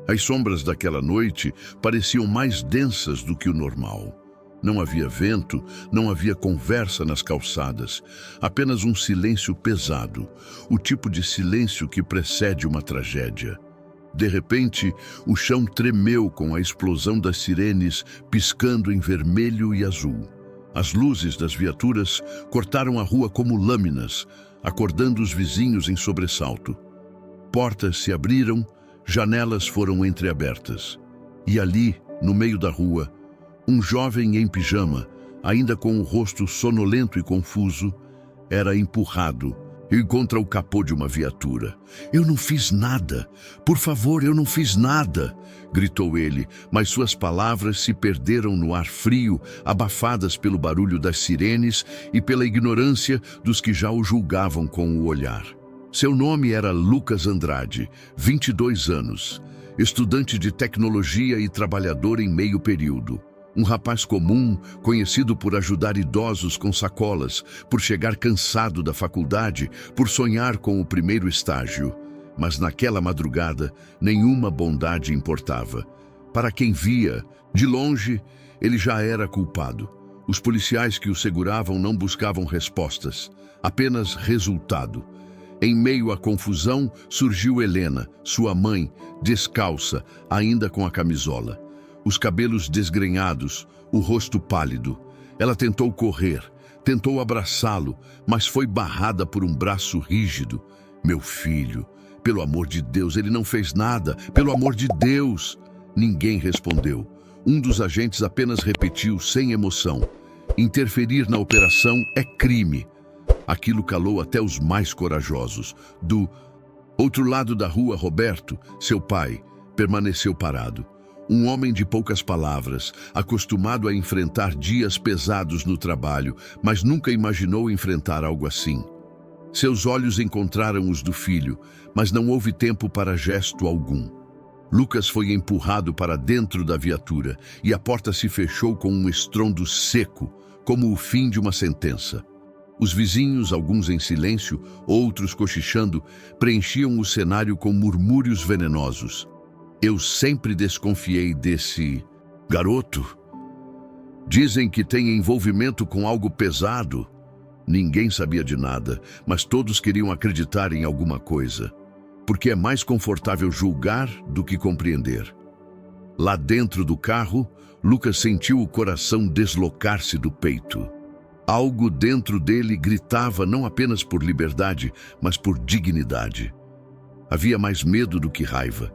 As sombras daquela noite pareciam mais densas do que o normal. Não havia vento, não havia conversa nas calçadas, apenas um silêncio pesado, o tipo de silêncio que precede uma tragédia. De repente, o chão tremeu com a explosão das sirenes piscando em vermelho e azul. As luzes das viaturas cortaram a rua como lâminas, acordando os vizinhos em sobressalto. Portas se abriram, janelas foram entreabertas. E ali, no meio da rua, um jovem em pijama, ainda com o rosto sonolento e confuso, era empurrado contra o capô de uma viatura. "Eu não fiz nada! Por favor, eu não fiz nada!" gritou ele, mas suas palavras se perderam no ar frio, abafadas pelo barulho das sirenes e pela ignorância dos que já o julgavam com o olhar. Seu nome era Lucas Andrade, 22 anos, estudante de tecnologia e trabalhador em meio período. Um rapaz comum, conhecido por ajudar idosos com sacolas, por chegar cansado da faculdade, por sonhar com o primeiro estágio. Mas naquela madrugada, nenhuma bondade importava. Para quem via, de longe, ele já era culpado. Os policiais que o seguravam não buscavam respostas, apenas resultado. Em meio à confusão, surgiu Helena, sua mãe, descalça, ainda com a camisola. Os cabelos desgrenhados, o rosto pálido. Ela tentou correr, tentou abraçá-lo, mas foi barrada por um braço rígido. "Meu filho, pelo amor de Deus, ele não fez nada, pelo amor de Deus!" Ninguém respondeu. Um dos agentes apenas repetiu, sem emoção: "Interferir na operação é crime." Aquilo calou até os mais corajosos. Do outro lado da rua, Roberto, seu pai, permaneceu parado. Um homem de poucas palavras, acostumado a enfrentar dias pesados no trabalho, mas nunca imaginou enfrentar algo assim. Seus olhos encontraram os do filho, mas não houve tempo para gesto algum. Lucas foi empurrado para dentro da viatura e a porta se fechou com um estrondo seco, como o fim de uma sentença. Os vizinhos, alguns em silêncio, outros cochichando, preenchiam o cenário com murmúrios venenosos. "Eu sempre desconfiei desse garoto. Dizem que tem envolvimento com algo pesado." Ninguém sabia de nada, mas todos queriam acreditar em alguma coisa, porque é mais confortável julgar do que compreender. Lá dentro do carro, Lucas sentiu o coração deslocar-se do peito. Algo dentro dele gritava não apenas por liberdade, mas por dignidade. Havia mais medo do que raiva.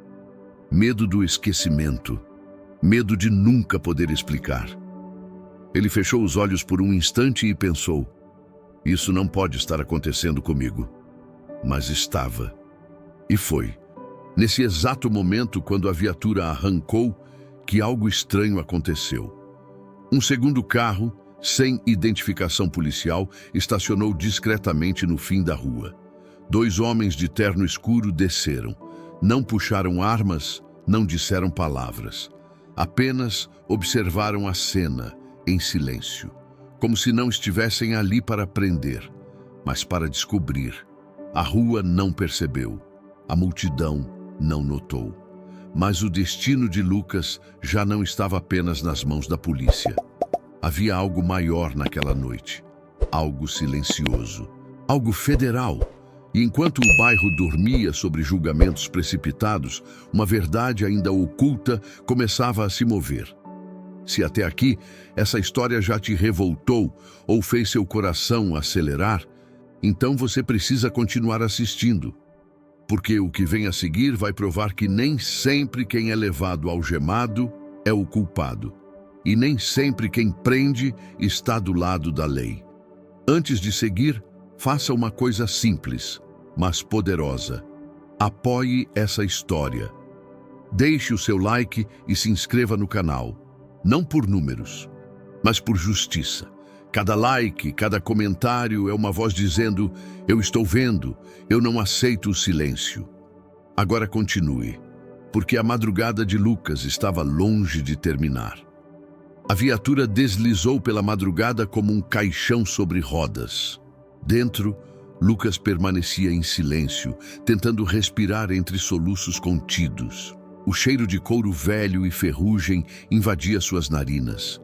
Medo do esquecimento. Medo de nunca poder explicar. Ele fechou os olhos por um instante e pensou: "Isso não pode estar acontecendo comigo." Mas estava. E foi. Nesse exato momento, quando a viatura arrancou, que algo estranho aconteceu. Um segundo carro, sem identificação policial, estacionou discretamente no fim da rua. 2 homens de terno escuro desceram. Não puxaram armas, não disseram palavras. Apenas observaram a cena, em silêncio, como se não estivessem ali para prender, mas para descobrir. A rua não percebeu, a multidão não notou. Mas o destino de Lucas já não estava apenas nas mãos da polícia. Havia algo maior naquela noite, algo silencioso, algo federal. E enquanto o bairro dormia sobre julgamentos precipitados, uma verdade ainda oculta começava a se mover. Se até aqui essa história já te revoltou ou fez seu coração acelerar, então você precisa continuar assistindo. Porque o que vem a seguir vai provar que nem sempre quem é levado algemado é o culpado. E nem sempre quem prende está do lado da lei. Antes de seguir, faça uma coisa simples, mas poderosa. Apoie essa história. Deixe o seu like e se inscreva no canal. Não por números, mas por justiça. Cada like, cada comentário é uma voz dizendo: "Eu estou vendo, eu não aceito o silêncio." Agora continue, porque a madrugada de Lucas estava longe de terminar. A viatura deslizou pela madrugada como um caixão sobre rodas. Dentro, Lucas permanecia em silêncio, tentando respirar entre soluços contidos. O cheiro de couro velho e ferrugem invadia suas narinas.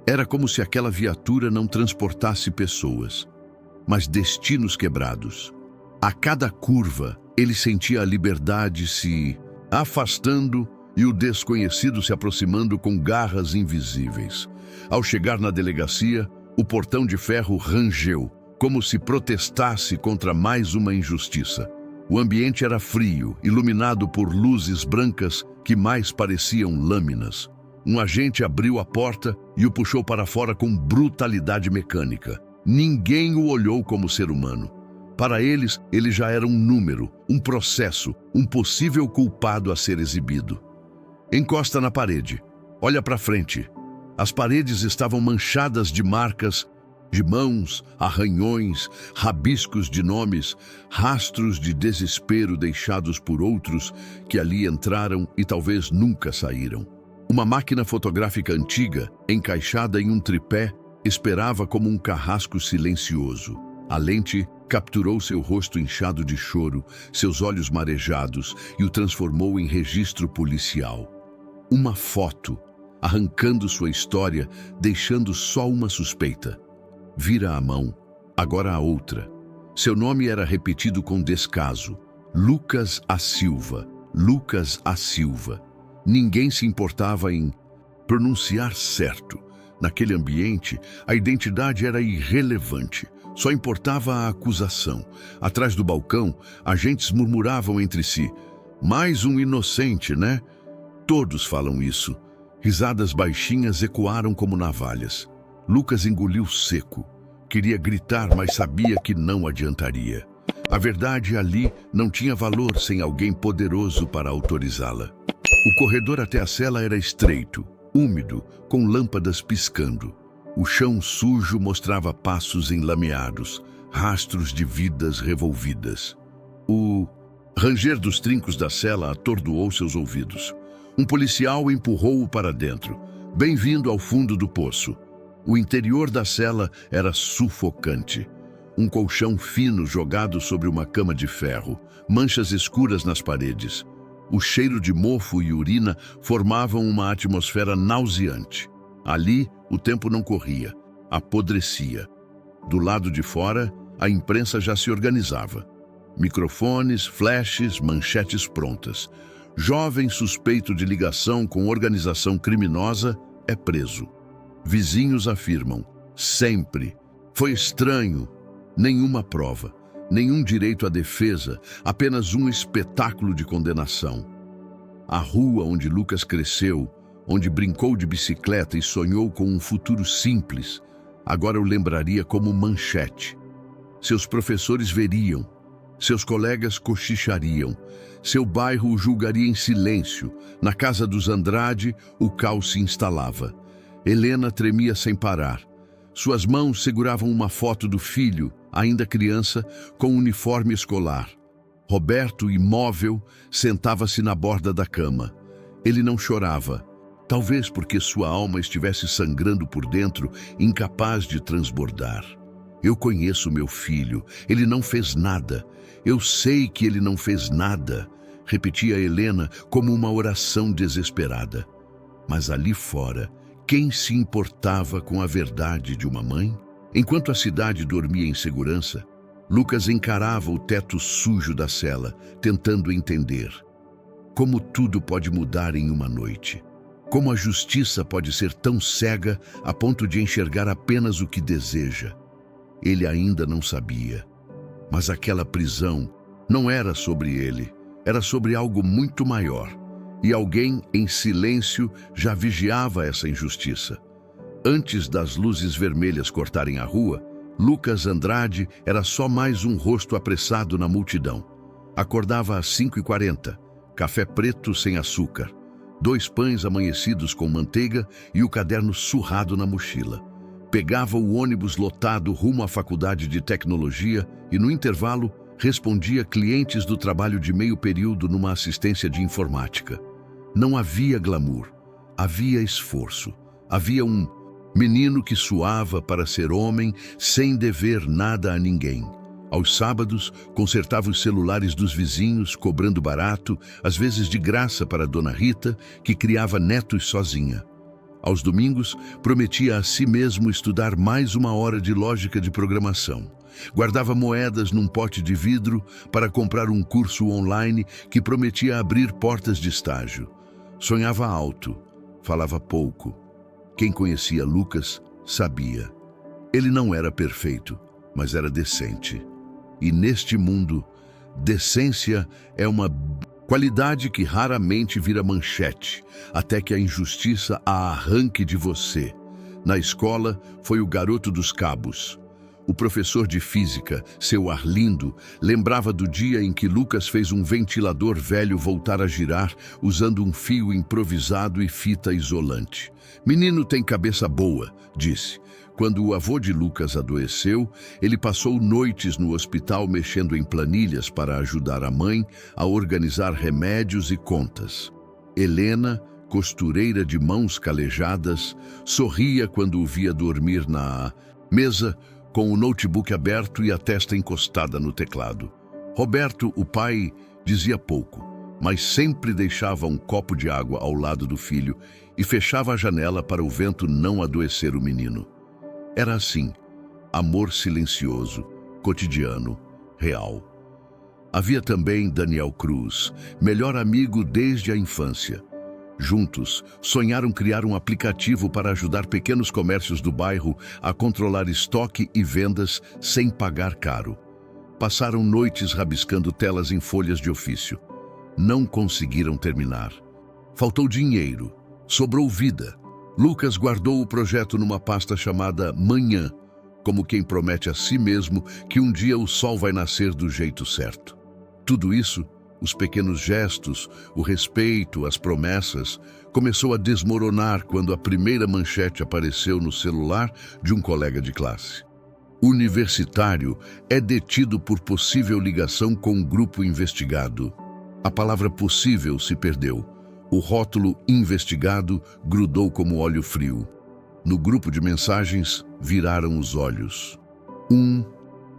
Era como se aquela viatura não transportasse pessoas, mas destinos quebrados. A cada curva, ele sentia a liberdade se afastando e o desconhecido se aproximando com garras invisíveis. Ao chegar na delegacia, o portão de ferro rangeu, como se protestasse contra mais uma injustiça. O ambiente era frio, iluminado por luzes brancas que mais pareciam lâminas. Um agente abriu a porta e o puxou para fora com brutalidade mecânica. Ninguém o olhou como ser humano. Para eles, ele já era um número, um processo, um possível culpado a ser exibido. Encosta na parede. Olha para frente. As paredes estavam manchadas de marcas de mãos, arranhões, rabiscos de nomes, rastros de desespero deixados por outros que ali entraram e talvez nunca saíram. Uma máquina fotográfica antiga, encaixada em um tripé, esperava como um carrasco silencioso. A lente capturou seu rosto inchado de choro, seus olhos marejados e o transformou em registro policial. Uma foto, arrancando sua história, deixando só uma suspeita. Vira a mão, agora a outra. Seu nome era repetido com descaso. Lucas A. Silva. Lucas A. Silva. Ninguém se importava em pronunciar certo. Naquele ambiente, a identidade era irrelevante. Só importava a acusação. Atrás do balcão, agentes murmuravam entre si. Mais um inocente, né? Todos falam isso. Risadas baixinhas ecoaram como navalhas. Lucas engoliu seco. Queria gritar, mas sabia que não adiantaria. A verdade ali não tinha valor sem alguém poderoso para autorizá-la. O corredor até a cela era estreito, úmido, com lâmpadas piscando. O chão sujo mostrava passos enlameados, rastros de vidas revolvidas. O ranger dos trincos da cela atordoou seus ouvidos. Um policial empurrou-o para dentro. Bem-vindo ao fundo do poço. O interior da cela era sufocante. Um colchão fino jogado sobre uma cama de ferro, manchas escuras nas paredes. O cheiro de mofo e urina formavam uma atmosfera nauseante. Ali, o tempo não corria, apodrecia. Do lado de fora, a imprensa já se organizava. Microfones, flashes, manchetes prontas. Jovem suspeito de ligação com organização criminosa é preso. Vizinhos afirmam, sempre. Foi estranho. Nenhuma prova, nenhum direito à defesa, apenas um espetáculo de condenação. A rua onde Lucas cresceu, onde brincou de bicicleta e sonhou com um futuro simples, agora o lembraria como manchete. Seus professores veriam, seus colegas cochichariam, seu bairro o julgaria em silêncio. Na casa dos Andrade, o caos se instalava. Helena tremia sem parar. Suas mãos seguravam uma foto do filho, ainda criança, com uniforme escolar. Roberto, imóvel, sentava-se na borda da cama. Ele não chorava, talvez porque sua alma estivesse sangrando por dentro, incapaz de transbordar. Eu conheço meu filho, ele não fez nada. Eu sei que ele não fez nada, repetia Helena como uma oração desesperada. Mas ali fora, quem se importava com a verdade de uma mãe? Enquanto a cidade dormia em segurança, Lucas encarava o teto sujo da cela, tentando entender. Como tudo pode mudar em uma noite. Como a justiça pode ser tão cega a ponto de enxergar apenas o que deseja. Ele ainda não sabia. Mas aquela prisão não era sobre ele, era sobre algo muito maior. E alguém, em silêncio, já vigiava essa injustiça. Antes das luzes vermelhas cortarem a rua, Lucas Andrade era só mais um rosto apressado na multidão. Acordava às 5h40, café preto sem açúcar, 2 pães amanhecidos com manteiga e o caderno surrado na mochila. Pegava o ônibus lotado rumo à faculdade de tecnologia e, no intervalo, respondia clientes do trabalho de meio período numa assistência de informática. Não havia glamour, havia esforço. Havia um menino que suava para ser homem sem dever nada a ninguém. Aos sábados, consertava os celulares dos vizinhos, cobrando barato, às vezes de graça para Dona Rita, que criava netos sozinha. Aos domingos, prometia a si mesmo estudar mais 1 hora de lógica de programação. Guardava moedas num pote de vidro para comprar um curso online que prometia abrir portas de estágio. Sonhava alto, falava pouco. Quem conhecia Lucas sabia. Ele não era perfeito, mas era decente. E neste mundo, decência é uma qualidade que raramente vira manchete, até que a injustiça a arranque de você. Na escola, foi o garoto dos cabos. O professor de física, seu Arlindo, lembrava do dia em que Lucas fez um ventilador velho voltar a girar usando um fio improvisado e fita isolante. "Menino tem cabeça boa", disse. Quando o avô de Lucas adoeceu, ele passou noites no hospital mexendo em planilhas para ajudar a mãe a organizar remédios e contas. Helena, costureira de mãos calejadas, sorria quando o via dormir na mesa com o notebook aberto e a testa encostada no teclado. Roberto, o pai, dizia pouco, mas sempre deixava um copo de água ao lado do filho e fechava a janela para o vento não adoecer o menino. Era assim, amor silencioso, cotidiano, real. Havia também Daniel Cruz, melhor amigo desde a infância. Juntos, sonharam criar um aplicativo para ajudar pequenos comércios do bairro a controlar estoque e vendas sem pagar caro. Passaram noites rabiscando telas em folhas de ofício. Não conseguiram terminar. Faltou dinheiro, sobrou vida. Lucas guardou o projeto numa pasta chamada Manhã, como quem promete a si mesmo que um dia o sol vai nascer do jeito certo. Tudo isso, os pequenos gestos, o respeito, as promessas, começou a desmoronar quando a primeira manchete apareceu no celular de um colega de classe. Universitário é detido por possível ligação com um grupo investigado. A palavra possível se perdeu. O rótulo investigado grudou como óleo frio. No grupo de mensagens, viraram os olhos.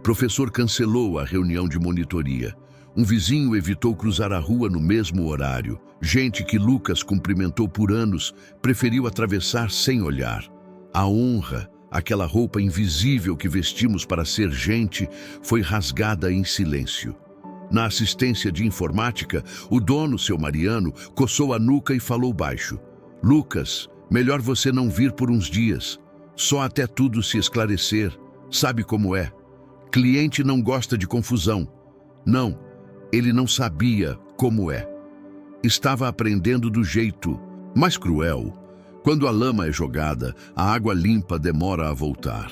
Professor cancelou a reunião de monitoria. Um vizinho evitou cruzar a rua no mesmo horário. Gente que Lucas cumprimentou por anos, preferiu atravessar sem olhar. A honra, aquela roupa invisível que vestimos para ser gente, foi rasgada em silêncio. Na assistência de informática, o dono, seu Mariano, coçou a nuca e falou baixo. "Lucas, melhor você não vir por uns dias. Só até tudo se esclarecer. Sabe como é? Cliente não gosta de confusão." Não, ele não sabia como é. Estava aprendendo do jeito mais cruel. Quando a lama é jogada, a água limpa demora a voltar.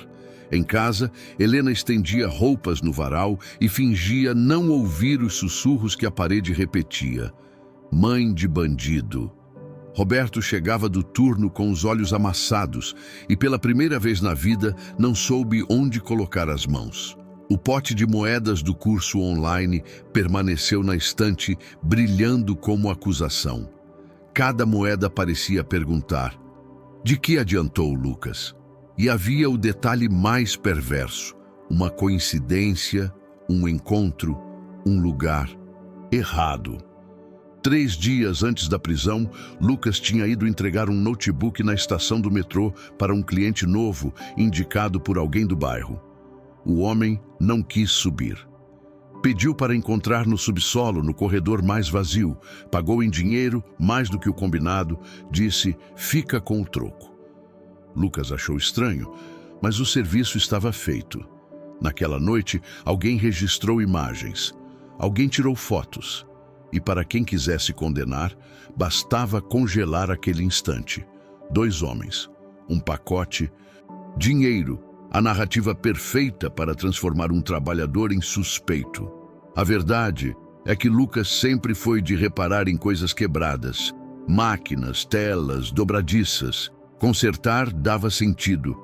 Em casa, Helena estendia roupas no varal e fingia não ouvir os sussurros que a parede repetia. "Mãe de bandido." Roberto chegava do turno com os olhos amassados e, pela primeira vez na vida, não soube onde colocar as mãos. O pote de moedas do curso online permaneceu na estante, brilhando como acusação. Cada moeda parecia perguntar: "De que adiantou, Lucas?" E havia o detalhe mais perverso: uma coincidência, um encontro, um lugar errado. 3 dias antes da prisão, Lucas tinha ido entregar um notebook na estação do metrô para um cliente novo, indicado por alguém do bairro. O homem não quis subir. Pediu para encontrar no subsolo, no corredor mais vazio. Pagou em dinheiro, mais do que o combinado. Disse: "Fica com o troco." Lucas achou estranho, mas o serviço estava feito. Naquela noite, alguém registrou imagens. Alguém tirou fotos. E para quem quisesse condenar, bastava congelar aquele instante. 2 homens, um pacote, dinheiro, a narrativa perfeita para transformar um trabalhador em suspeito. A verdade é que Lucas sempre foi de reparar em coisas quebradas, máquinas, telas, dobradiças. Consertar dava sentido,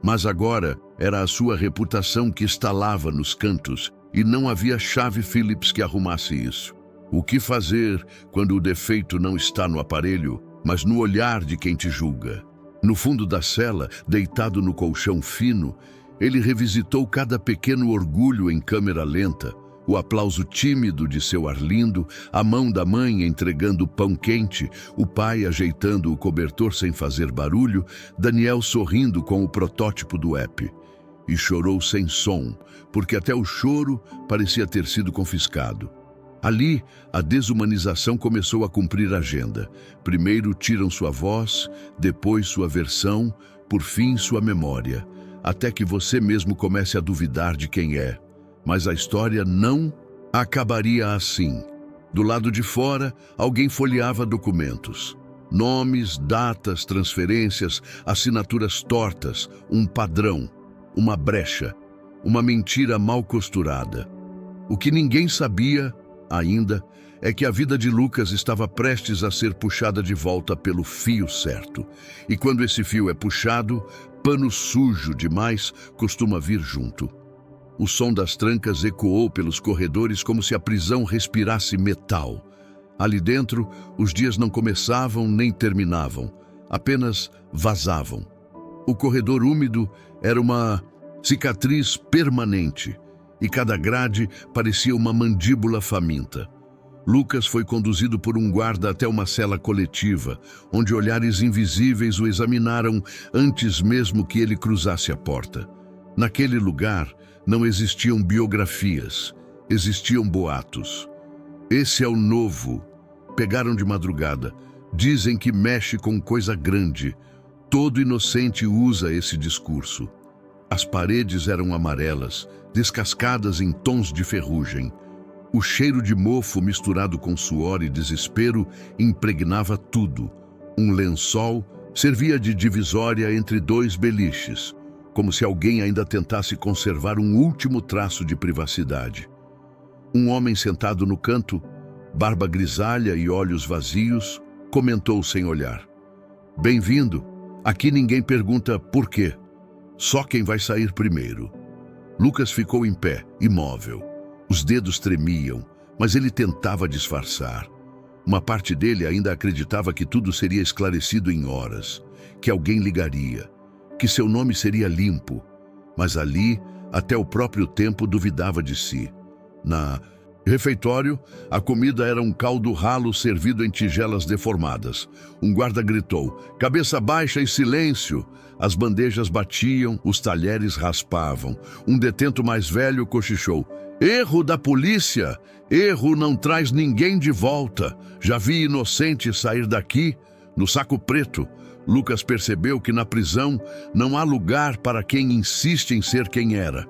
mas agora era a sua reputação que estalava nos cantos e não havia chave Phillips que arrumasse isso. O que fazer quando o defeito não está no aparelho, mas no olhar de quem te julga? No fundo da cela, deitado no colchão fino, Ele revisitou cada pequeno orgulho em câmera lenta, o aplauso tímido de seu Arlindo, a mão da mãe entregando o pão quente, o pai ajeitando o cobertor sem fazer barulho, Daniel sorrindo com o protótipo do app. E chorou sem som, porque até o choro parecia ter sido confiscado. Ali, a desumanização começou a cumprir a agenda. Primeiro tiram sua voz, depois sua versão, por fim sua memória, até que você mesmo comece a duvidar de quem é. Mas a história não acabaria assim. Do lado de fora, alguém folheava documentos. Nomes, datas, transferências, assinaturas tortas, um padrão, uma brecha, uma mentira mal costurada. O que ninguém sabia ainda é que a vida de Lucas estava prestes a ser puxada de volta pelo fio certo. E quando esse fio é puxado, pano sujo demais costuma vir junto. O som das trancas ecoou pelos corredores como se a prisão respirasse metal. Ali dentro, os dias não começavam nem terminavam, apenas vazavam. O corredor úmido era uma cicatriz permanente, e cada grade parecia uma mandíbula faminta. Lucas foi conduzido por um guarda até uma cela coletiva, onde olhares invisíveis o examinaram antes mesmo que ele cruzasse a porta. Naquele lugar não existiam biografias, existiam boatos. Esse é o novo. Pegaram de madrugada. Dizem que mexe com coisa grande. Todo inocente usa esse discurso. As paredes eram amarelas, descascadas em tons de ferrugem. O cheiro de mofo misturado com suor e desespero impregnava tudo. Um lençol servia de divisória entre dois beliches, como se alguém ainda tentasse conservar um último traço de privacidade. Um homem sentado no canto, barba grisalha e olhos vazios, comentou sem olhar: "Bem-vindo. Aqui ninguém pergunta por quê. Só quem vai sair primeiro." Lucas ficou em pé, imóvel. Os dedos tremiam, mas ele tentava disfarçar. Uma parte dele ainda acreditava que tudo seria esclarecido em horas, que alguém ligaria, que seu nome seria limpo. Mas ali, até o próprio tempo duvidava de si. Na refeitório, a comida era um caldo ralo servido em tigelas deformadas. Um guarda gritou: "Cabeça baixa e silêncio!" As bandejas batiam, os talheres raspavam. Um detento mais velho cochichou: "Erro da polícia! Erro não traz ninguém de volta. Já vi inocente sair daqui no saco preto." Lucas percebeu que na prisão não há lugar para quem insiste em ser quem era.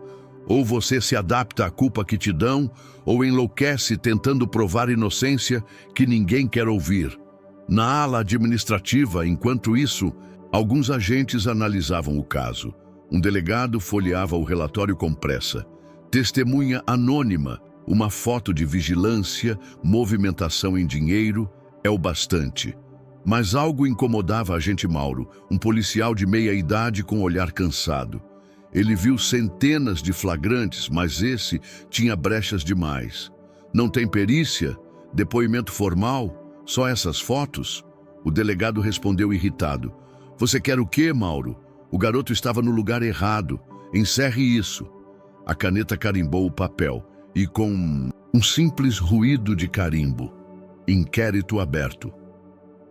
Ou você se adapta à culpa que te dão, ou enlouquece tentando provar inocência que ninguém quer ouvir. Na ala administrativa, enquanto isso, alguns agentes analisavam o caso. Um delegado folheava o relatório com pressa. Testemunha anônima, uma foto de vigilância, movimentação em dinheiro, é o bastante. Mas algo incomodava a agente Mauro, um policial de meia-idade com olhar cansado. Ele viu centenas de flagrantes, mas esse tinha brechas demais. "Não tem perícia? Depoimento formal? Só essas fotos?" O delegado respondeu irritado: "Você quer o quê, Mauro? O garoto estava no lugar errado. Encerre isso." A caneta carimbou o papel e, com um simples ruído de carimbo, inquérito aberto.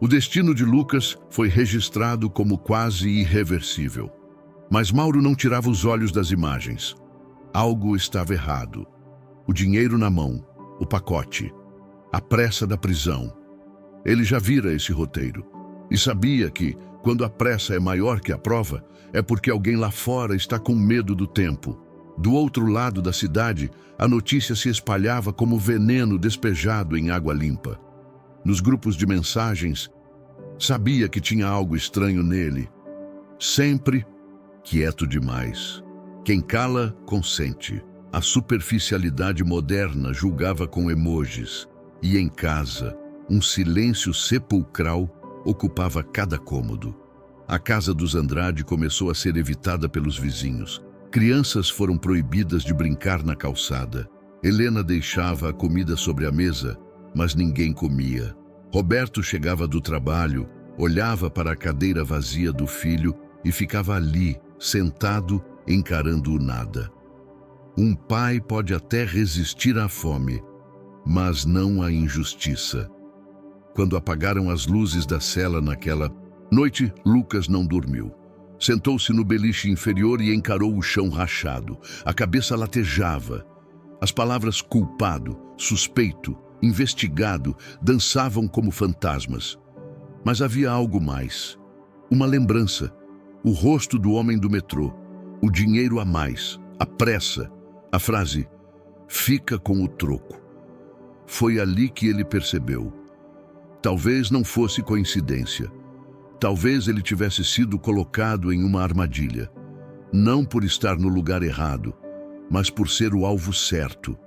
O destino de Lucas foi registrado como quase irreversível. Mas Mauro não tirava os olhos das imagens. Algo estava errado. O dinheiro na mão, o pacote, a pressa da prisão. Ele já vira esse roteiro e sabia que, quando a pressa é maior que a prova, é porque alguém lá fora está com medo do tempo. Do outro lado da cidade, a notícia se espalhava como veneno despejado em água limpa. Nos grupos de mensagens, sabia que tinha algo estranho nele. Sempre quieto demais. Quem cala, consente. A superficialidade moderna julgava com emojis. E em casa, um silêncio sepulcral ocupava cada cômodo. A casa dos Andrade começou a ser evitada pelos vizinhos. Crianças foram proibidas de brincar na calçada. Helena deixava a comida sobre a mesa, mas ninguém comia. Roberto chegava do trabalho, olhava para a cadeira vazia do filho e ficava ali, sentado, encarando o nada. Um pai pode até resistir à fome, mas não à injustiça. Quando apagaram as luzes da cela naquela noite, Lucas não dormiu. Sentou-se no beliche inferior e encarou o chão rachado. A cabeça latejava. As palavras culpado, suspeito, investigado dançavam como fantasmas. Mas havia algo mais. Uma lembrança. O rosto do homem do metrô. O dinheiro a mais. A pressa. A frase, fica com o troco. Foi ali que ele percebeu. Talvez não fosse coincidência. Talvez ele tivesse sido colocado em uma armadilha. Não por estar no lugar errado, mas por ser o alvo certo.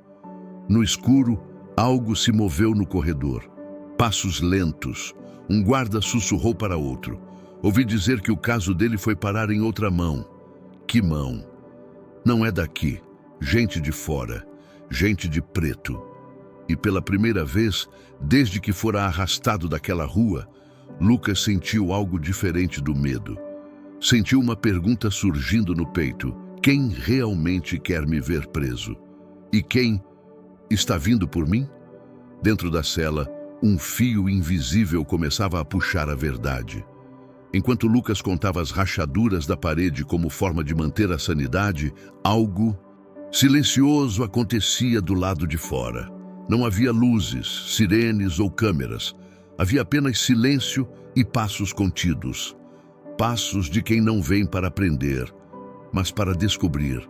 No escuro, algo se moveu no corredor. Passos lentos. Um guarda sussurrou para outro. Ouvi dizer que o caso dele foi parar em outra mão. Que mão? Não é daqui. Gente de fora. Gente de preto. E pela primeira vez, desde que fora arrastado daquela rua, Lucas sentiu algo diferente do medo. Sentiu uma pergunta surgindo no peito. Quem realmente quer me ver preso? E quem está vindo por mim? Dentro da cela, um fio invisível começava a puxar a verdade. Enquanto Lucas contava as rachaduras da parede como forma de manter a sanidade, algo silencioso acontecia do lado de fora. Não havia luzes, sirenes ou câmeras. Havia apenas silêncio e passos contidos. Passos de quem não vem para aprender, mas para descobrir.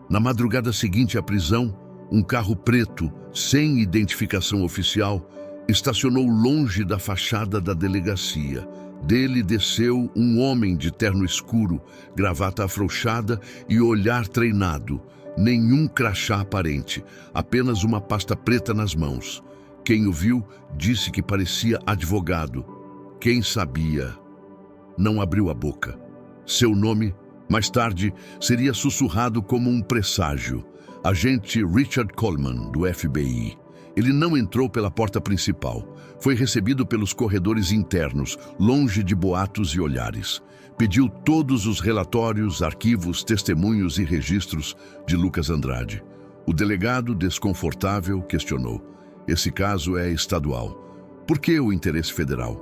Na madrugada seguinte à prisão, um carro preto, sem identificação oficial, estacionou longe da fachada da delegacia. Dele desceu um homem de terno escuro, gravata afrouxada e olhar treinado. Nenhum crachá aparente, apenas uma pasta preta nas mãos. Quem o viu disse que parecia advogado. Quem sabia não abriu a boca. Seu nome, mais tarde, seria sussurrado como um presságio. Agente Richard Coleman, do FBI. Ele não entrou pela porta principal. Foi recebido pelos corredores internos, longe de boatos e olhares. Pediu todos os relatórios, arquivos, testemunhos e registros de Lucas Andrade. O delegado, desconfortável, questionou. Esse caso é estadual. Por que o interesse federal?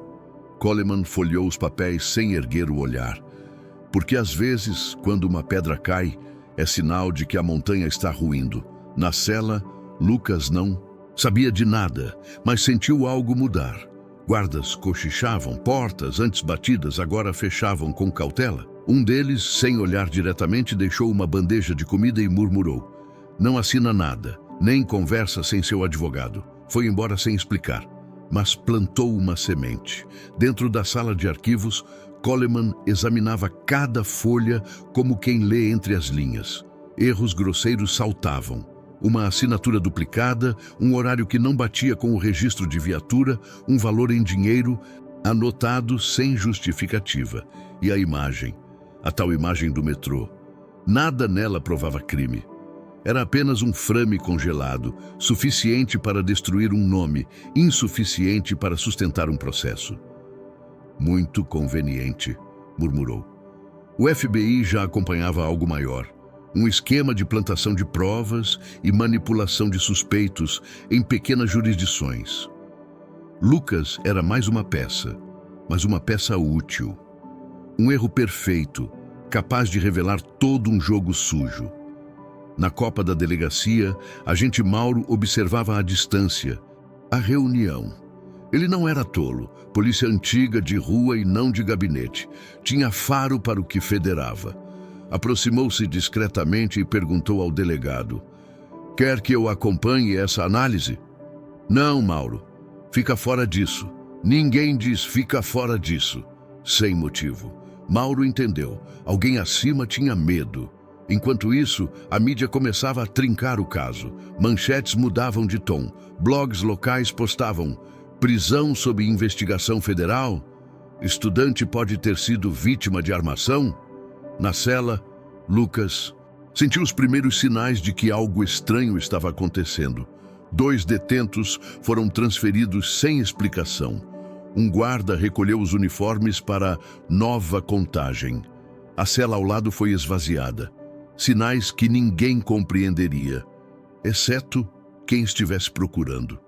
Coleman folheou os papéis sem erguer o olhar. Porque às vezes, quando uma pedra cai, é sinal de que a montanha está ruindo. Na cela, Lucas não sabia de nada, mas sentiu algo mudar. Guardas cochichavam, portas, antes batidas, agora fechavam com cautela. Um deles, sem olhar diretamente, deixou uma bandeja de comida e murmurou. Não assina nada, nem conversa sem seu advogado. Foi embora sem explicar, mas plantou uma semente. Dentro da sala de arquivos, Coleman examinava cada folha como quem lê entre as linhas. Erros grosseiros saltavam. Uma assinatura duplicada, um horário que não batia com o registro de viatura, um valor em dinheiro, anotado sem justificativa. E a imagem, a tal imagem do metrô. Nada nela provava crime. Era apenas um frame congelado, suficiente para destruir um nome, insuficiente para sustentar um processo. Muito conveniente, murmurou. O FBI já acompanhava algo maior. Um esquema de plantação de provas e manipulação de suspeitos em pequenas jurisdições. Lucas era mais uma peça, mas uma peça útil. Um erro perfeito, capaz de revelar todo um jogo sujo. Na copa da delegacia, agente Mauro observava à distância a reunião. Ele não era tolo, polícia antiga de rua e não de gabinete. Tinha faro para o que federava. Aproximou-se discretamente e perguntou ao delegado. Quer que eu acompanhe essa análise? Não, Mauro. Fica fora disso. Ninguém diz fica fora disso. Sem motivo. Mauro entendeu. Alguém acima tinha medo. Enquanto isso, a mídia começava a trincar o caso. Manchetes mudavam de tom. Blogs locais postavam prisão sob investigação federal? Estudante pode ter sido vítima de armação? Na cela, Lucas sentiu os primeiros sinais de que algo estranho estava acontecendo. 2 detentos foram transferidos sem explicação. Um guarda recolheu os uniformes para nova contagem. A cela ao lado foi esvaziada. Sinais que ninguém compreenderia, exceto quem estivesse procurando.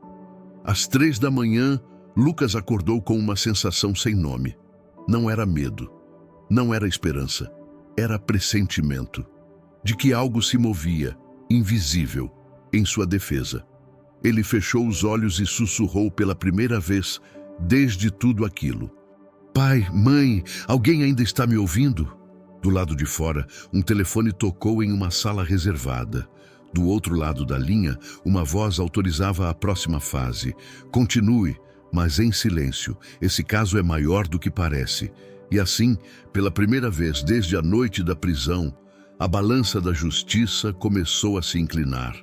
Às 3 da manhã, Lucas acordou com uma sensação sem nome. Não era medo, não era esperança, era pressentimento de que algo se movia, invisível, em sua defesa. Ele fechou os olhos e sussurrou pela primeira vez desde tudo aquilo: "Pai, mãe, alguém ainda está me ouvindo?" Do lado de fora, um telefone tocou em uma sala reservada. Do outro lado da linha, uma voz autorizava a próxima fase: "Continue, mas em silêncio. Esse caso é maior do que parece." E assim, pela primeira vez desde a noite da prisão, a balança da justiça começou a se inclinar.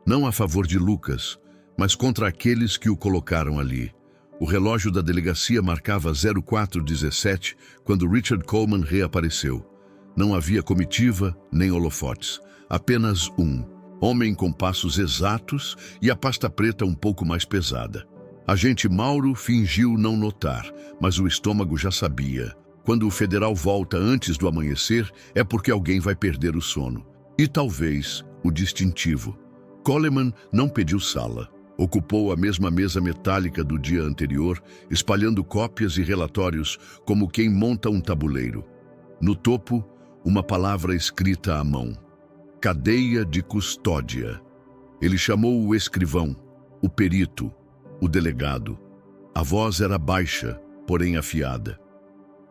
Não a favor de Lucas, mas contra aqueles que o colocaram ali. O relógio da delegacia marcava 04:17 quando Richard Coleman reapareceu. Não havia comitiva nem holofotes, apenas um homem com passos exatos e a pasta preta um pouco mais pesada. Agente Mauro fingiu não notar, mas o estômago já sabia. Quando o federal volta antes do amanhecer, é porque alguém vai perder o sono. E talvez o distintivo. Coleman não pediu sala. Ocupou a mesma mesa metálica do dia anterior, espalhando cópias e relatórios como quem monta um tabuleiro. No topo, uma palavra escrita à mão: cadeia de custódia. Ele chamou o escrivão, o perito, o delegado. A voz era baixa, porém afiada.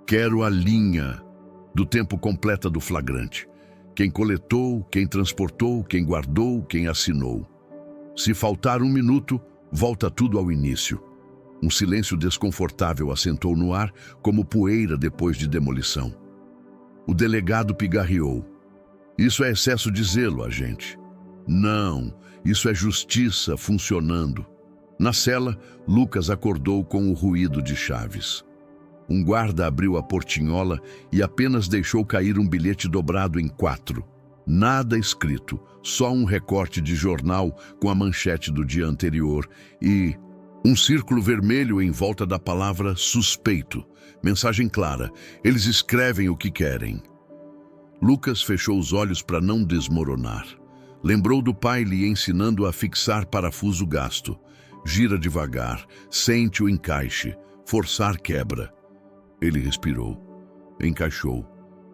"Quero a linha do tempo completa do flagrante. Quem coletou, quem transportou, quem guardou, quem assinou. Se faltar 1 minuto, volta tudo ao início." Um silêncio desconfortável assentou no ar, como poeira depois de demolição. O delegado pigarreou: "Isso é excesso de zelo, agente." "Não, isso é justiça funcionando." Na cela, Lucas acordou com o ruído de chaves. Um guarda abriu a portinhola e apenas deixou cair um bilhete dobrado em 4. Nada escrito, só um recorte de jornal com a manchete do dia anterior e um círculo vermelho em volta da palavra suspeito. Mensagem clara: eles escrevem o que querem. Lucas fechou os olhos para não desmoronar. Lembrou do pai lhe ensinando a fixar parafuso gasto. Gira devagar, sente o encaixe, forçar quebra. Ele respirou. Encaixou.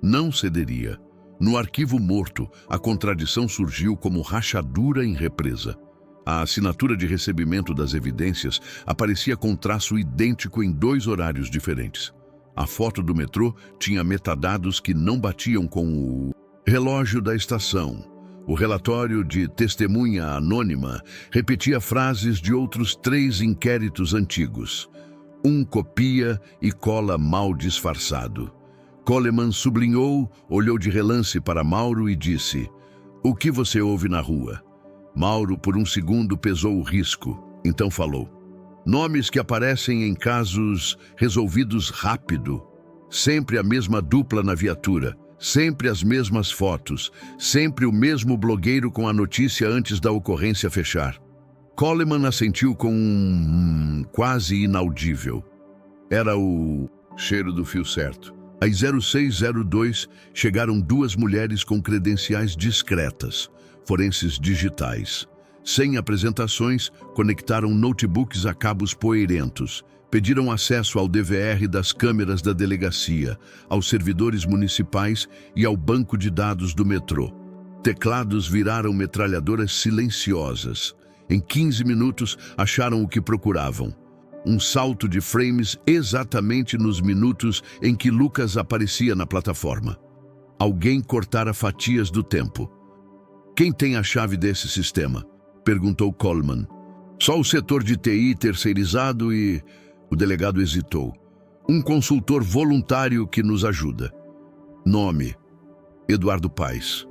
Não cederia. No arquivo morto, a contradição surgiu como rachadura em represa. A assinatura de recebimento das evidências aparecia com traço idêntico em 2 horários diferentes. A foto do metrô tinha metadados que não batiam com o relógio da estação. O relatório de testemunha anônima repetia frases de outros 3 inquéritos antigos. Um copia e cola mal disfarçado. Coleman sublinhou, olhou de relance para Mauro e disse: "O que você ouve na rua?" Mauro, por um segundo, pesou o risco, então falou: "Nomes que aparecem em casos resolvidos rápido. Sempre a mesma dupla na viatura, sempre as mesmas fotos, sempre o mesmo blogueiro com a notícia antes da ocorrência fechar." Coleman assentiu com um quase inaudível. Era o cheiro do fio certo. Às 06:02 chegaram 2 mulheres com credenciais discretas, forenses digitais. Sem apresentações, conectaram notebooks a cabos poeirentos. Pediram acesso ao DVR das câmeras da delegacia, aos servidores municipais e ao banco de dados do metrô. Teclados viraram metralhadoras silenciosas. Em 15 minutos, acharam o que procuravam. Um salto de frames exatamente nos minutos em que Lucas aparecia na plataforma. Alguém cortara fatias do tempo. "Quem tem a chave desse sistema?" perguntou Coleman. "Só o setor de TI terceirizado e..." O delegado hesitou. "Um consultor voluntário que nos ajuda." "Nome?" "Eduardo Paes."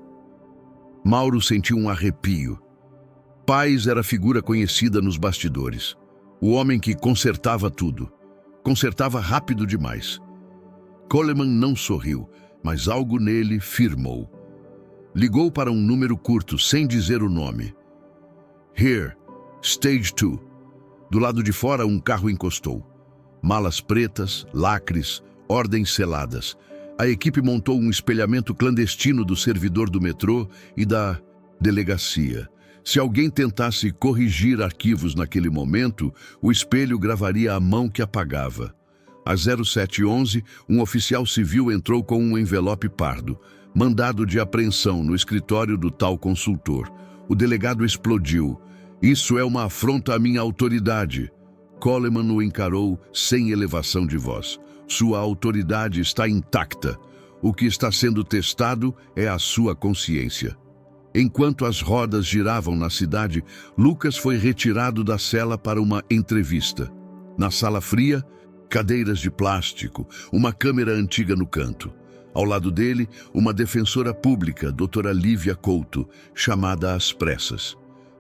Mauro sentiu um arrepio. Paes era figura conhecida nos bastidores. O homem que consertava tudo. Consertava rápido demais. Coleman não sorriu, mas algo nele firmou. Ligou para um número curto, sem dizer o nome. "Here, Stage 2. Do lado de fora, um carro encostou. Malas pretas, lacres, ordens seladas. A equipe montou um espelhamento clandestino do servidor do metrô e da delegacia. Se alguém tentasse corrigir arquivos naquele momento, o espelho gravaria a mão que apagava. Às 07h11, um oficial civil entrou com um envelope pardo, mandado de apreensão no escritório do tal consultor. O delegado explodiu. Isso é uma afronta à minha autoridade. Coleman o encarou sem elevação de voz. Sua autoridade está intacta. O que está sendo testado é a sua consciência. Enquanto as rodas giravam na cidade, Lucas foi retirado da cela para uma entrevista. Na sala fria, cadeiras de plástico, uma câmera antiga no canto. Ao lado dele, uma defensora pública, doutora Lívia Couto, chamada às pressas.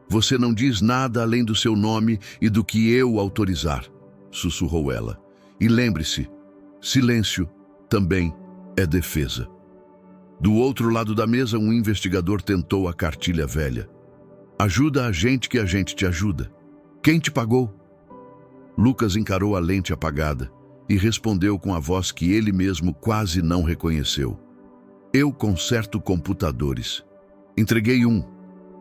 Você não diz nada além do seu nome e do que eu autorizar, sussurrou ela. E lembre-se, silêncio também é defesa. Do outro lado da mesa, um investigador tentou a cartilha velha. Ajuda a gente que a gente te ajuda. Quem te pagou? Lucas encarou a lente apagada e respondeu com a voz que ele mesmo quase não reconheceu. Eu conserto computadores. Entreguei um.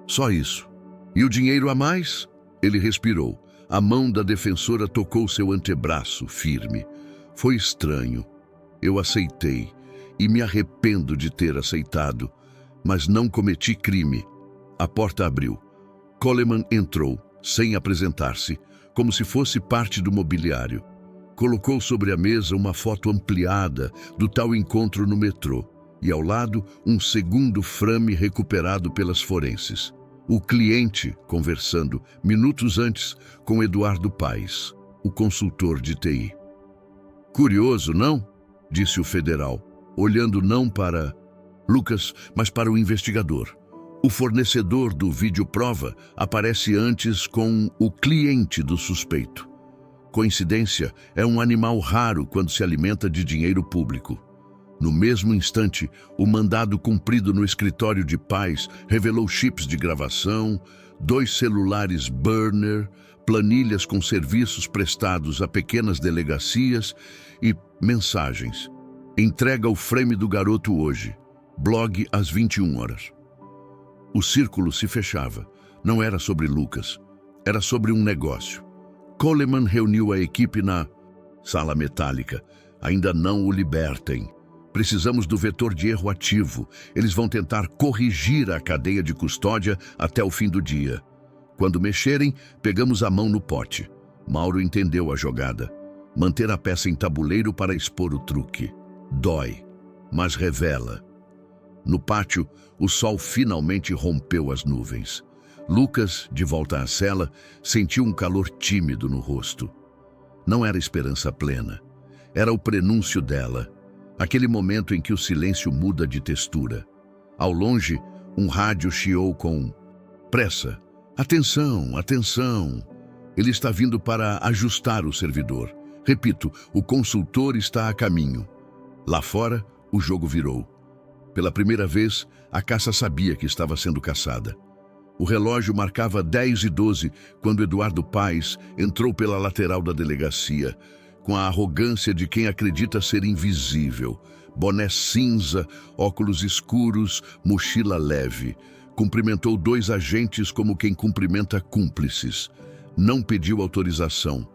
Só isso. E o dinheiro a mais? Ele respirou. A mão da defensora tocou seu antebraço, firme. Foi estranho. Eu aceitei. E me arrependo de ter aceitado. Mas não cometi crime. A porta abriu. Coleman entrou, sem apresentar-se, como se fosse parte do mobiliário. Colocou sobre a mesa uma foto ampliada do tal encontro no metrô e, ao lado, um segundo frame recuperado pelas forenses. O cliente conversando, minutos antes, com Eduardo Paes, o consultor de TI. Curioso, não? Disse o federal, olhando não para Lucas, mas para o investigador. O fornecedor do vídeo prova aparece antes com o cliente do suspeito. Coincidência, é um animal raro quando se alimenta de dinheiro público. No mesmo instante, o mandado cumprido no escritório de Paes revelou chips de gravação, 2 celulares burner, planilhas com serviços prestados a pequenas delegacias e mensagens. Entrega o frame do garoto hoje. Blog às 21 horas. O círculo se fechava. Não era sobre Lucas. Era sobre um negócio. Coleman reuniu a equipe na sala metálica. Ainda não o libertem. Precisamos do vetor de erro ativo. Eles vão tentar corrigir a cadeia de custódia até o fim do dia. Quando mexerem, pegamos a mão no pote. Mauro entendeu a jogada. Manter a peça em tabuleiro para expor o truque. Dói, mas revela. No pátio, o sol finalmente rompeu as nuvens. Lucas, de volta à cela, sentiu um calor tímido no rosto. Não era esperança plena. Era o prenúncio dela. Aquele momento em que o silêncio muda de textura. Ao longe, um rádio chiou com pressa. Atenção, atenção. Ele está vindo para ajustar o servidor. Repito, o consultor está a caminho. Lá fora, o jogo virou. Pela primeira vez, a caça sabia que estava sendo caçada. O relógio marcava 10h12 quando Eduardo Paes entrou pela lateral da delegacia, com a arrogância de quem acredita ser invisível. Boné cinza, óculos escuros, mochila leve. Cumprimentou 2 agentes como quem cumprimenta cúmplices. Não pediu autorização.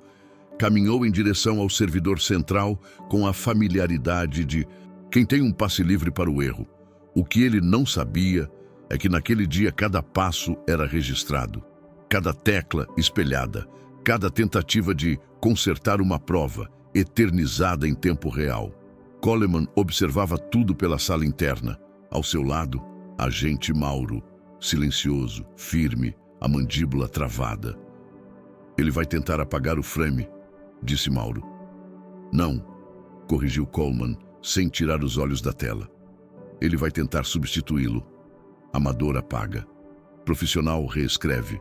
Caminhou em direção ao servidor central com a familiaridade de quem tem um passe livre para o erro. O que ele não sabia é que naquele dia cada passo era registrado, cada tecla espelhada, cada tentativa de consertar uma prova eternizada em tempo real. Coleman observava tudo pela sala interna. Ao seu lado, agente Mauro, silencioso, firme, a mandíbula travada. Ele vai tentar apagar o frame, disse Mauro. Não, corrigiu Coleman, sem tirar os olhos da tela. Ele vai tentar substituí-lo. Amador apaga. Profissional reescreve.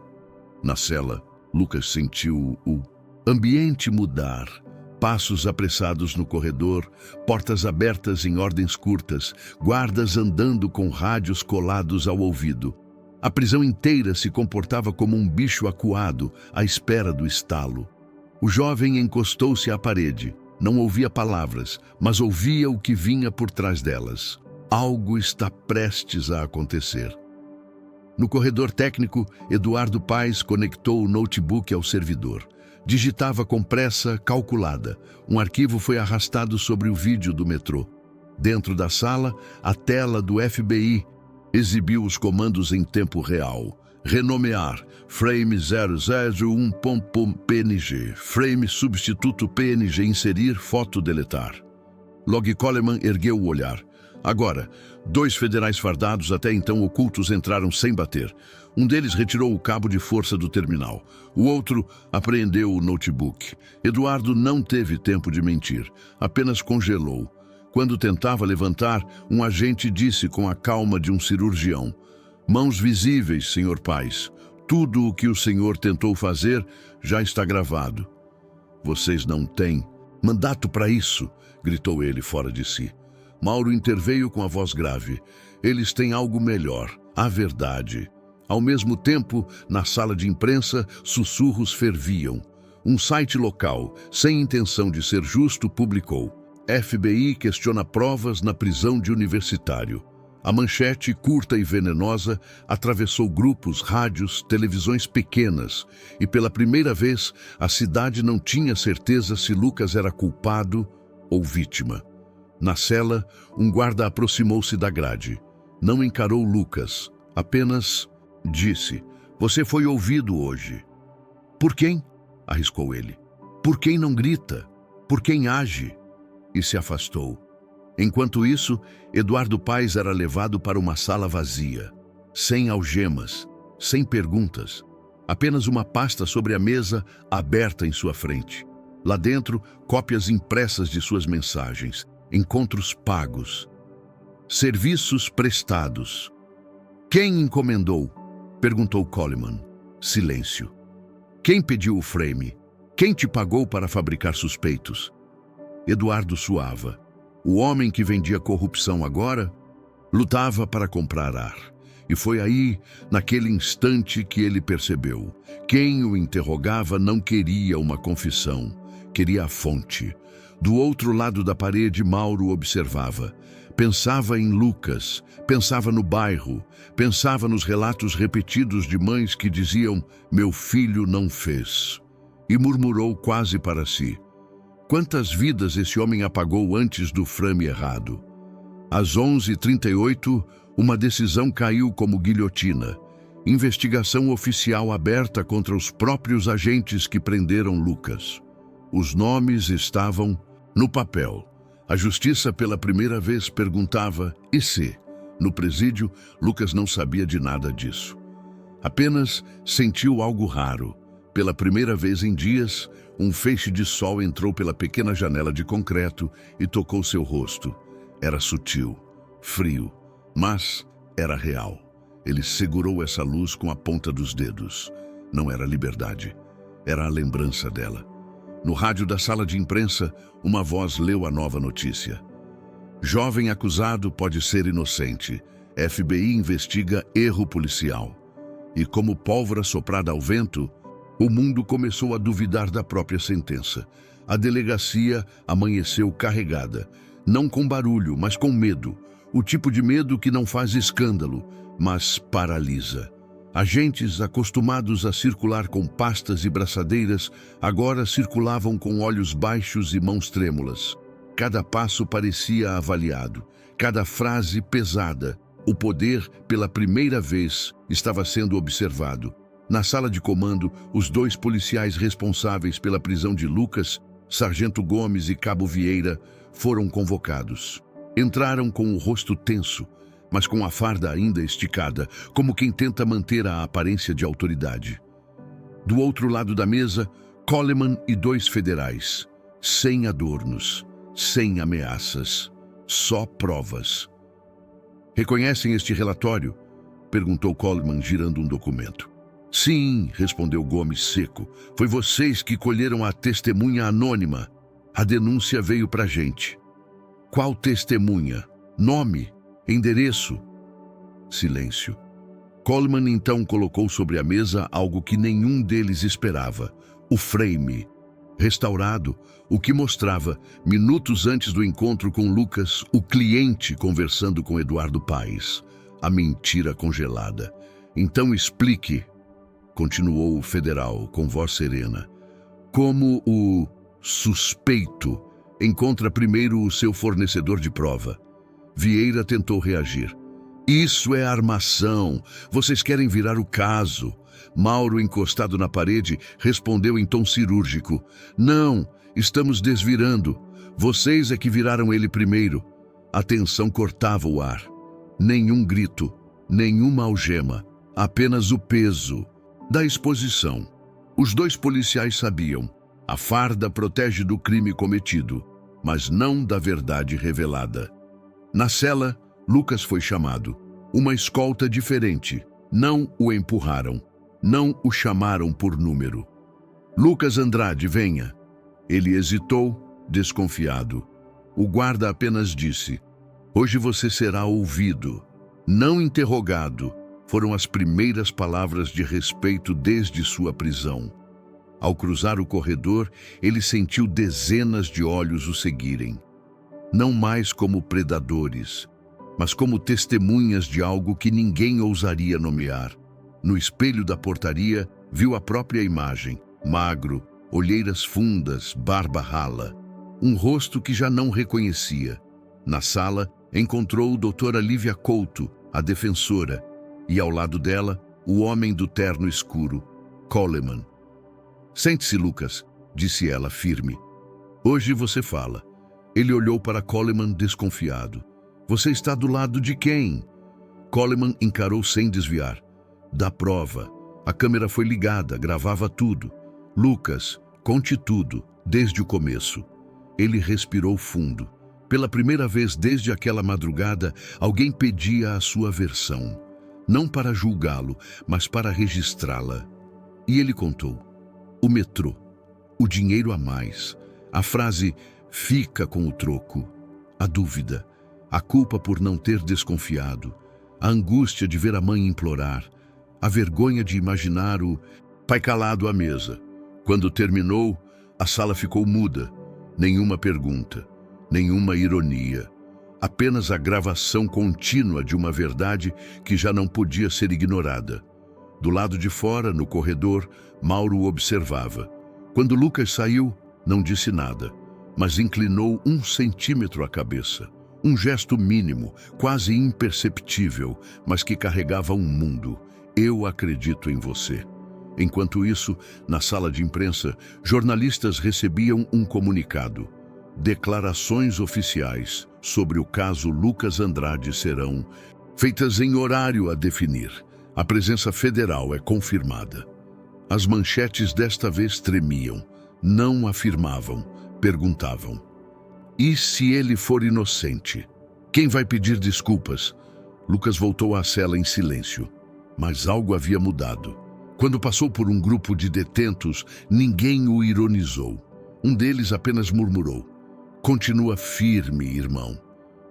Na cela, Lucas sentiu o ambiente mudar. Passos apressados no corredor, portas abertas em ordens curtas, guardas andando com rádios colados ao ouvido. A prisão inteira se comportava como um bicho acuado, à espera do estalo. O jovem encostou-se à parede. Não ouvia palavras, mas ouvia o que vinha por trás delas. Algo está prestes a acontecer. No corredor técnico, Eduardo Paes conectou o notebook ao servidor. Digitava com pressa calculada. Um arquivo foi arrastado sobre o vídeo do metrô. Dentro da sala, a tela do FBI exibiu os comandos em tempo real. Renomear, frame 001.png, frame substituto PNG, inserir, foto deletar. Log Coleman ergueu o olhar. Agora, 2 federais fardados, até então ocultos, entraram sem bater. Um deles retirou o cabo de força do terminal. O outro apreendeu o notebook. Eduardo não teve tempo de mentir, apenas congelou. Quando tentava levantar, um agente disse com a calma de um cirurgião: "Mãos visíveis, Sr. Paes. Tudo o que o senhor tentou fazer já está gravado." "Vocês não têm mandato para isso", gritou ele fora de si. Mauro interveio com a voz grave. "Eles têm algo melhor, a verdade." Ao mesmo tempo, na sala de imprensa, sussurros ferviam. Um site local, sem intenção de ser justo, publicou: FBI questiona provas na prisão de universitário. A manchete, curta e venenosa, atravessou grupos, rádios, televisões pequenas, e pela primeira vez a cidade não tinha certeza se Lucas era culpado ou vítima. Na cela, um guarda aproximou-se da grade. Não encarou Lucas, apenas disse: "Você foi ouvido hoje." "Por quem?" arriscou ele. "Por quem não grita? Por quem age?" E se afastou. Enquanto isso, Eduardo Paes era levado para uma sala vazia, sem algemas, sem perguntas, apenas uma pasta sobre a mesa aberta em sua frente. Lá dentro, cópias impressas de suas mensagens, encontros pagos, serviços prestados. "Quem encomendou?" perguntou Coleman. Silêncio. "Quem pediu o frame? Quem te pagou para fabricar suspeitos?" Eduardo suava. O homem que vendia corrupção agora lutava para comprar ar. E foi aí, naquele instante, que ele percebeu. Quem o interrogava não queria uma confissão, queria a fonte. Do outro lado da parede, Mauro observava. Pensava em Lucas, pensava no bairro, pensava nos relatos repetidos de mães que diziam: "Meu filho não fez." E murmurou quase para si: quantas vidas esse homem apagou antes do frame errado? Às 11h38, uma decisão caiu como guilhotina. Investigação oficial aberta contra os próprios agentes que prenderam Lucas. Os nomes estavam no papel. A justiça pela primeira vez perguntava: e se? No presídio, Lucas não sabia de nada disso. Apenas sentiu algo raro. Pela primeira vez em dias, um feixe de sol entrou pela pequena janela de concreto e tocou seu rosto. Era sutil, frio, mas era real. Ele segurou essa luz com a ponta dos dedos. Não era liberdade, era a lembrança dela. No rádio da sala de imprensa, uma voz leu a nova notícia. Jovem acusado pode ser inocente. FBI investiga erro policial. E como pólvora soprada ao vento, o mundo começou a duvidar da própria sentença. A delegacia amanheceu carregada, não com barulho, mas com medo. O tipo de medo que não faz escândalo, mas paralisa. Agentes acostumados a circular com pastas e braçadeiras, agora circulavam com olhos baixos e mãos trêmulas. Cada passo parecia avaliado, cada frase pesada. O poder, pela primeira vez, estava sendo observado. Na sala de comando, os 2 policiais responsáveis pela prisão de Lucas, Sargento Gomes e Cabo Vieira, foram convocados. Entraram com o rosto tenso, mas com a farda ainda esticada, como quem tenta manter a aparência de autoridade. Do outro lado da mesa, Coleman e 2 federais, sem adornos, sem ameaças, só provas. "Reconhecem este relatório?" perguntou Coleman, girando um documento. "Sim", respondeu Gomes seco. "Foi vocês que colheram a testemunha anônima. A denúncia veio pra gente." "Qual testemunha? Nome? Endereço?" Silêncio. Coleman então colocou sobre a mesa algo que nenhum deles esperava: o frame. restaurado, o que mostrava, minutos antes do encontro com Lucas, o cliente conversando com Eduardo Paes. A mentira congelada. Então explique, continuou o federal com voz serena, como o suspeito encontra primeiro o seu fornecedor de prova. Vieira tentou reagir. Isso é armação. Vocês querem virar o caso. Mauro, encostado na parede, respondeu em tom cirúrgico. Não, estamos desvirando. Vocês é que viraram ele primeiro. A tensão cortava o ar. Nenhum grito, nenhuma algema, apenas o peso da exposição. Os dois policiais sabiam. A farda protege do crime cometido, mas não da verdade revelada. Na cela, Lucas foi chamado. Uma escolta diferente. Não o empurraram. Não o chamaram por número. Lucas Andrade, venha. Ele hesitou, desconfiado. O guarda apenas disse: hoje você será ouvido, não interrogado. Foram as primeiras palavras de respeito desde sua prisão. Ao cruzar o corredor, ele sentiu dezenas de olhos o seguirem. Não mais como predadores, mas como testemunhas de algo que ninguém ousaria nomear. No espelho da portaria, viu a própria imagem, magro, olheiras fundas, barba rala. Um rosto que já não reconhecia. Na sala, encontrou doutora Lívia Couto, a defensora, e ao lado dela, o homem do terno escuro, Coleman. Sente-se, Lucas, disse ela firme. Hoje você fala. Ele olhou para Coleman desconfiado. Você está do lado de quem? Coleman encarou sem desviar. Da prova. A câmera foi ligada, gravava tudo. Lucas, conte tudo, desde o começo. Ele respirou fundo. Pela primeira vez desde aquela madrugada, alguém pedia a sua versão. Não para julgá-lo, mas para registrá-la. E ele contou. O metrô, o dinheiro a mais, a frase fica com o troco, a dúvida, a culpa por não ter desconfiado, a angústia de ver a mãe implorar, a vergonha de imaginar o pai calado à mesa. Quando terminou, a sala ficou muda. Nenhuma pergunta, nenhuma ironia. Apenas a gravação contínua de uma verdade que já não podia ser ignorada. Do lado de fora, no corredor, Mauro o observava. Quando Lucas saiu, não disse nada, mas inclinou 1 centímetro a cabeça. Um gesto mínimo, quase imperceptível, mas que carregava um mundo. Eu acredito em você. Enquanto isso, na sala de imprensa, jornalistas recebiam um comunicado. Declarações oficiais sobre o caso Lucas Andrade serão feitas em horário a definir. A presença federal é confirmada. As manchetes desta vez tremiam, não afirmavam, perguntavam. E se ele for inocente? Quem vai pedir desculpas? Lucas voltou à cela em silêncio, mas algo havia mudado. Quando passou por um grupo de detentos, ninguém o ironizou. Um deles apenas murmurou. Continua firme, irmão.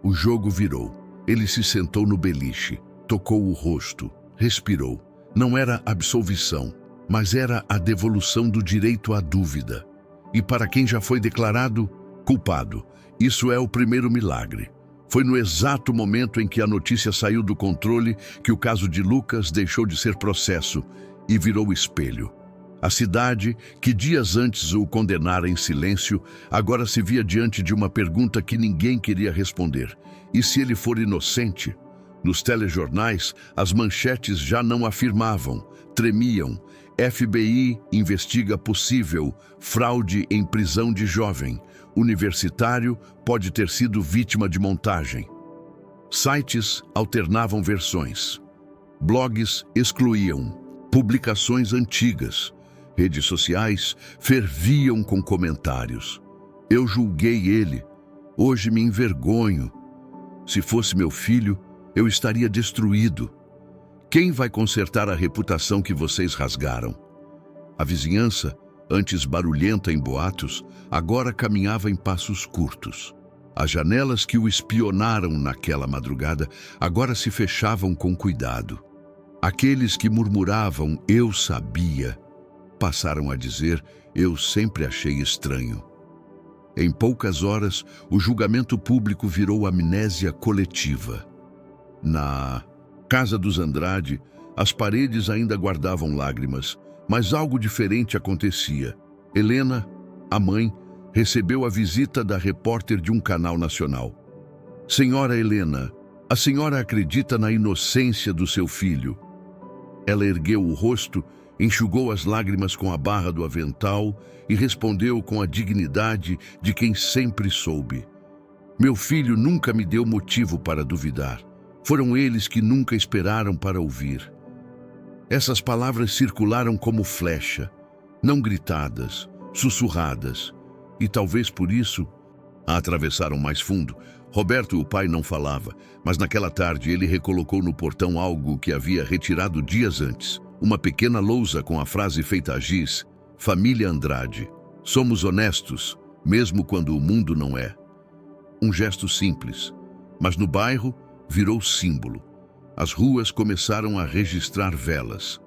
O jogo virou. Ele se sentou no beliche, tocou o rosto. Respirou. Não era absolvição, mas era a devolução do direito à dúvida. E para quem já foi declarado culpado, isso é o primeiro milagre. Foi no exato momento em que a notícia saiu do controle que o caso de Lucas deixou de ser processo e virou espelho. A cidade, que dias antes o condenara em silêncio, agora se via diante de uma pergunta que ninguém queria responder. E se ele for inocente? Nos telejornais, as manchetes já não afirmavam, tremiam. FBI investiga possível fraude em prisão de jovem. Universitário pode ter sido vítima de montagem. Sites alternavam versões. Blogs excluíam publicações antigas. Redes sociais ferviam com comentários. Eu julguei ele. Hoje me envergonho. Se fosse meu filho, eu estaria destruído. Quem vai consertar a reputação que vocês rasgaram? A vizinhança, antes barulhenta em boatos, agora caminhava em passos curtos. As janelas que o espionaram naquela madrugada agora se fechavam com cuidado. Aqueles que murmuravam, eu sabia, passaram a dizer: eu sempre achei estranho. Em poucas horas, o julgamento público virou amnésia coletiva. Na casa dos Andrade, as paredes ainda guardavam lágrimas, mas algo diferente acontecia. Helena, a mãe, recebeu a visita da repórter de um canal nacional. Senhora Helena, a senhora acredita na inocência do seu filho? Ela ergueu o rosto, enxugou as lágrimas com a barra do avental e respondeu com a dignidade de quem sempre soube. Meu filho nunca me deu motivo para duvidar. Foram eles que nunca esperaram para ouvir. Essas palavras circularam como flecha, não gritadas, sussurradas, e talvez por isso a atravessaram mais fundo. Roberto, o pai, não falava, mas naquela tarde ele recolocou no portão algo que havia retirado dias antes. Uma pequena lousa com a frase feita a giz: Família Andrade, somos honestos, mesmo quando o mundo não é. Um gesto simples, mas no bairro virou símbolo. As ruas começaram a registrar velas.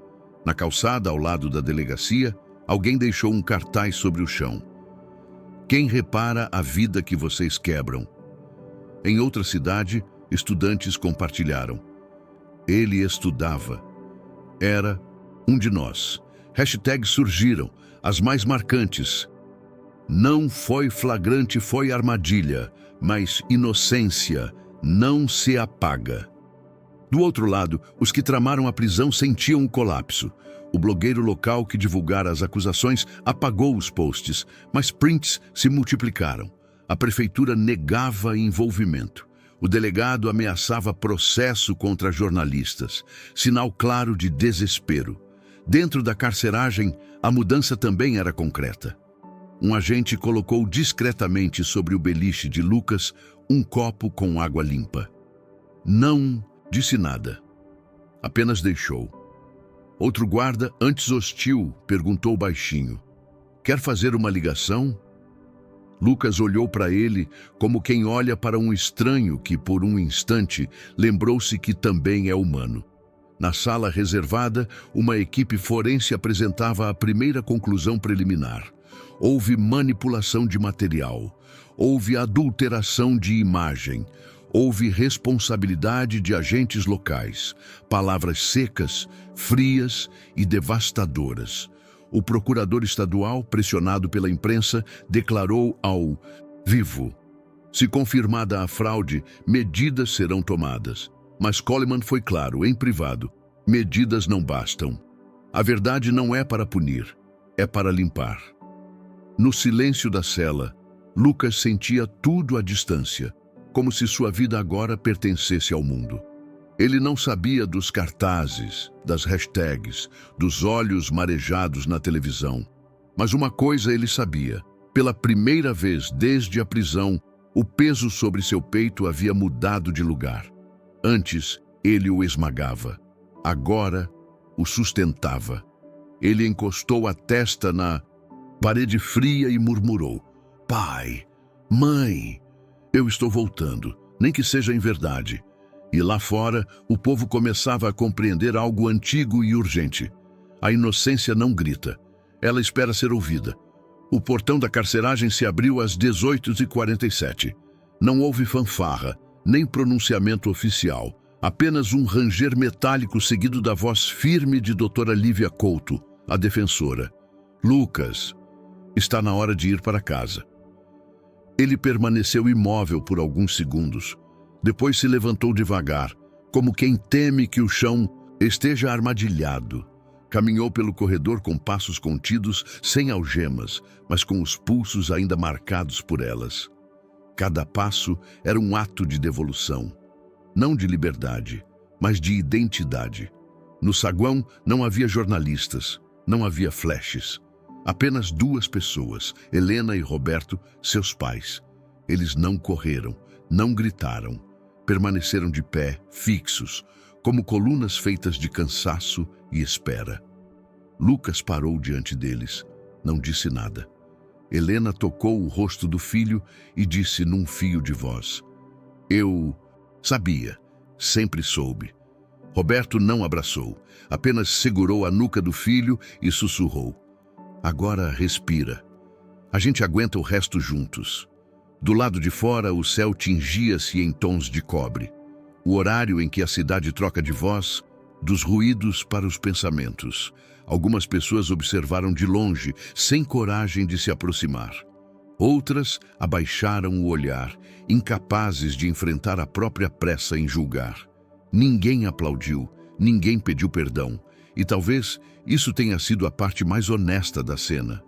Na calçada, ao lado da delegacia, alguém deixou um cartaz sobre o chão: Quem repara a vida que vocês quebram? Em outra cidade, estudantes compartilharam: Ele estudava. Era um de nós. Hashtags surgiram, as mais marcantes. Não foi flagrante, foi armadilha, mas inocência não se apaga. Do outro lado, os que tramaram a prisão sentiam um colapso. O blogueiro local que divulgara as acusações apagou os posts, mas prints se multiplicaram. A prefeitura negava envolvimento. O delegado ameaçava processo contra jornalistas, sinal claro de desespero. Dentro da carceragem, a mudança também era concreta. Um agente colocou discretamente sobre o beliche de Lucas um copo com água limpa. Não disse nada. Apenas deixou. Outro guarda, antes hostil, perguntou baixinho: Quer fazer uma ligação? Lucas olhou para ele como quem olha para um estranho que, por um instante, lembrou-se que também é humano. Na sala reservada, uma equipe forense apresentava a primeira conclusão preliminar. Houve manipulação de material, houve adulteração de imagem, houve responsabilidade de agentes locais, palavras secas, frias e devastadoras. O procurador estadual, pressionado pela imprensa, declarou ao vivo: se confirmada a fraude, medidas serão tomadas. Mas Coleman foi claro, em privado: medidas não bastam. A verdade não é para punir, é para limpar. No silêncio da cela, Lucas sentia tudo à distância, como se sua vida agora pertencesse ao mundo. Ele não sabia dos cartazes, das hashtags, dos olhos marejados na televisão. Mas uma coisa ele sabia: pela primeira vez desde a prisão, o peso sobre seu peito havia mudado de lugar. Antes, ele o esmagava. Agora, o sustentava. Ele encostou a testa na parede fria e murmurou: Pai, mãe, eu estou voltando, nem que seja em verdade. E lá fora, o povo começava a compreender algo antigo e urgente. A inocência não grita. Ela espera ser ouvida. O portão da carceragem se abriu às 18h47. Não houve fanfarra, nem pronunciamento oficial. Apenas um ranger metálico seguido da voz firme de doutora Lívia Couto, a defensora. Lucas, está na hora de ir para casa. Ele permaneceu imóvel por alguns segundos. Depois se levantou devagar, como quem teme que o chão esteja armadilhado. Caminhou pelo corredor com passos contidos, sem algemas, mas com os pulsos ainda marcados por elas. Cada passo era um ato de devolução. Não de liberdade, mas de identidade. No saguão não havia jornalistas, não havia flashes. Apenas duas pessoas, Helena e Roberto, seus pais. Eles não correram, não gritaram. Permaneceram de pé, fixos, como colunas feitas de cansaço e espera. Lucas parou diante deles, não disse nada. Helena tocou o rosto do filho e disse num fio de voz: Eu sabia, sempre soube. Roberto não abraçou, apenas segurou a nuca do filho e sussurrou: Agora respira. A gente aguenta o resto juntos. Do lado de fora, o céu tingia-se em tons de cobre. O horário em que a cidade troca de voz, dos ruídos para os pensamentos. Algumas pessoas observaram de longe, sem coragem de se aproximar. Outras abaixaram o olhar, incapazes de enfrentar a própria pressa em julgar. Ninguém aplaudiu, ninguém pediu perdão, e talvez isso tenha sido a parte mais honesta da cena.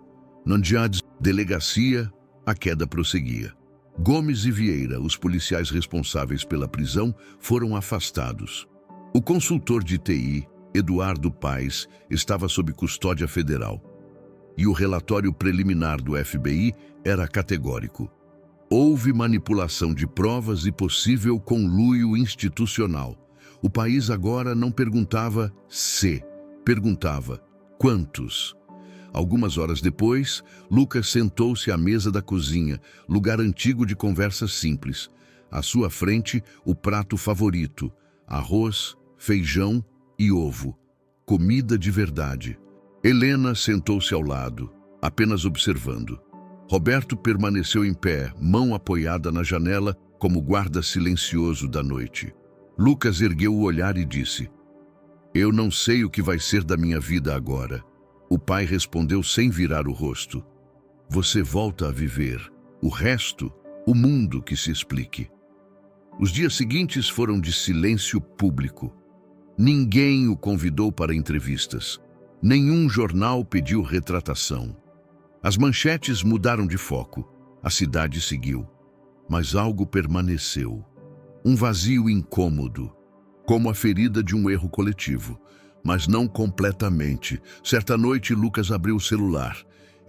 Nandiades, delegacia, a queda prosseguia. Gomes e Vieira, os policiais responsáveis pela prisão, foram afastados. O consultor de TI, Eduardo Paes, estava sob custódia federal. E o relatório preliminar do FBI era categórico. Houve manipulação de provas e possível conluio institucional. O país agora não perguntava se, perguntava quantos. Algumas horas depois, Lucas sentou-se à mesa da cozinha, lugar antigo de conversas simples. À sua frente, o prato favorito, arroz, feijão e ovo. Comida de verdade. Helena sentou-se ao lado, apenas observando. Roberto permaneceu em pé, mão apoiada na janela, como guarda silencioso da noite. Lucas ergueu o olhar e disse: "Eu não sei o que vai ser da minha vida agora." O pai respondeu sem virar o rosto: "Você volta a viver. O resto, o mundo que se explique." Os dias seguintes foram de silêncio público. Ninguém o convidou para entrevistas. Nenhum jornal pediu retratação. As manchetes mudaram de foco. A cidade seguiu. Mas algo permaneceu. Um vazio incômodo, como a ferida de um erro coletivo. Mas não completamente. Certa noite, Lucas abriu o celular.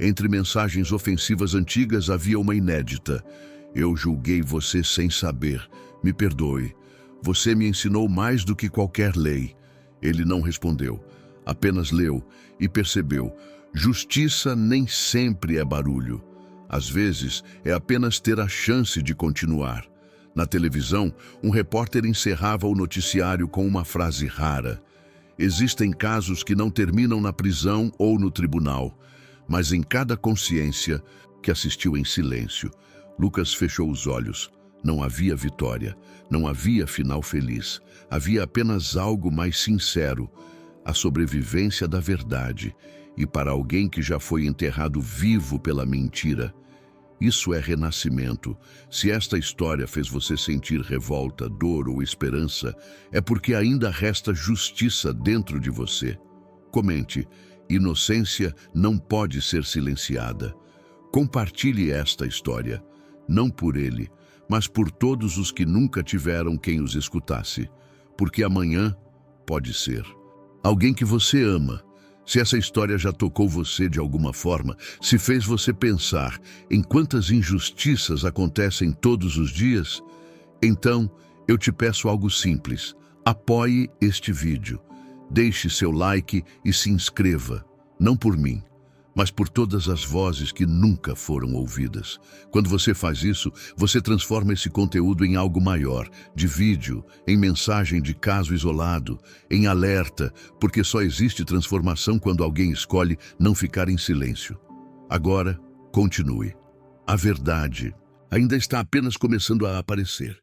Entre mensagens ofensivas antigas havia uma inédita. "Eu julguei você sem saber. Me perdoe. Você me ensinou mais do que qualquer lei." Ele não respondeu. Apenas leu e percebeu. Justiça nem sempre é barulho. Às vezes, é apenas ter a chance de continuar. Na televisão, um repórter encerrava o noticiário com uma frase rara. Existem casos que não terminam na prisão ou no tribunal, mas em cada consciência que assistiu em silêncio. Lucas fechou os olhos. Não havia vitória, não havia final feliz. Havia apenas algo mais sincero, a sobrevivência da verdade. E para alguém que já foi enterrado vivo pela mentira, isso é renascimento. Se esta história fez você sentir revolta, dor ou esperança, é porque ainda resta justiça dentro de você. Comente: inocência não pode ser silenciada. Compartilhe esta história, não por ele, mas por todos os que nunca tiveram quem os escutasse. Porque amanhã pode ser. Alguém que você ama. Se essa história já tocou você de alguma forma, se fez você pensar em quantas injustiças acontecem todos os dias, então eu te peço algo simples. Apoie este vídeo. Deixe seu like e se inscreva. Não por mim, mas por todas as vozes que nunca foram ouvidas. Quando você faz isso, você transforma esse conteúdo em algo maior, de vídeo, em mensagem de caso isolado, em alerta, porque só existe transformação quando alguém escolhe não ficar em silêncio. Agora, continue. A verdade ainda está apenas começando a aparecer.